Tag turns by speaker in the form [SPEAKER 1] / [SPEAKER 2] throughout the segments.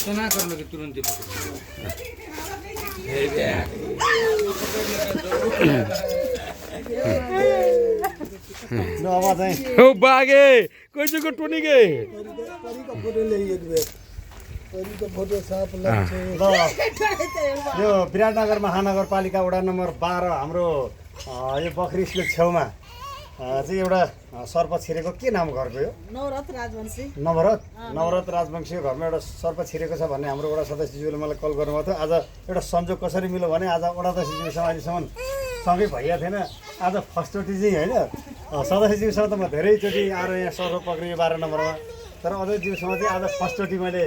[SPEAKER 1] तना कर लो कि तुरंत
[SPEAKER 2] ओ बागे कैसे को टोनी के
[SPEAKER 3] यो विराटनगर महानगरपालिका वडा नम्बर 12 हाम्रो यो बखरी स्कुल छेउमा चाहिँ एउटा सर्प छिरेको के नाम घरको यो
[SPEAKER 4] नवरत राजवंशी
[SPEAKER 3] नवरत राजवंशीको घरमा एउटा सर्प छिरेको छ भन्ने हाम्रो वडा सदस्यज्यूले मलाई कल गर्नुभएको थियो। आज एउटा संजोग कसरी मिल्यो भने आज वडा सदस्यज्यूसँग अहिलेसम्म सँगै भइएको थिएन। आज फर्स्टचोटि चाहिँ होइन सदस्यज्यूसँग त म धेरैचोटि आएर यहाँ सर्प पक्रियो 12 नम्बरमा, तर अध्यक्षज्यूसँग चाहिँ आज फर्स्टचोटि मैले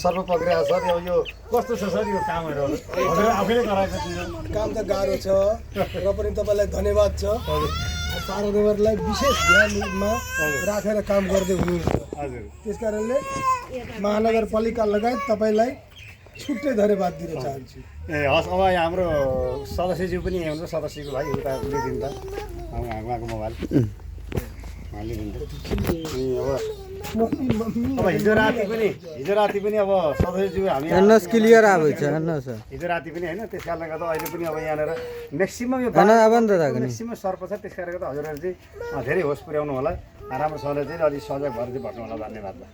[SPEAKER 3] सर्प पक्रिएको छ। यो कस्तो छ सर यो कामहरू हजुर आफैले गराएको थियो?
[SPEAKER 5] काम त गाह्रो छ र पनि तपाईँलाई धन्यवाद छ। पार्वतीलाई विशेष ध्यानमा राखेर काम गर्दै हुनुहुन्छ।
[SPEAKER 3] हजुर
[SPEAKER 5] त्यस कारणले महानगरपालिका लगायत तपाईँलाई छुट्टै धन्यवाद दिन चाहन्छु।
[SPEAKER 3] ए हस्, अब हाम्रो सदस्यज्यू पनि यहाँ हुन्छ, सदस्यको भाइ उता लिइदिनु त उहाँको मोबाइल लिइदिनु। अब हिजो राति पनि अब सदस्यज्यू हामी
[SPEAKER 2] हेर्नुहोस् क्लियर आएको छ हेर्नुहोस्
[SPEAKER 3] हिजो राति पनि होइन, त्यस कारणले गर्दा अहिले पनि अब यहाँनिर म्याक्सिमम् यो म्याक्सिमम् सर्प छ। त्यस कारणले गर्दा हजुरहरू चाहिँ धेरै होस पुर्याउनु होला, राम्रोसँगले चाहिँ अलिक सजग भएर चाहिँ भट्नु होला। धन्यवाद ल।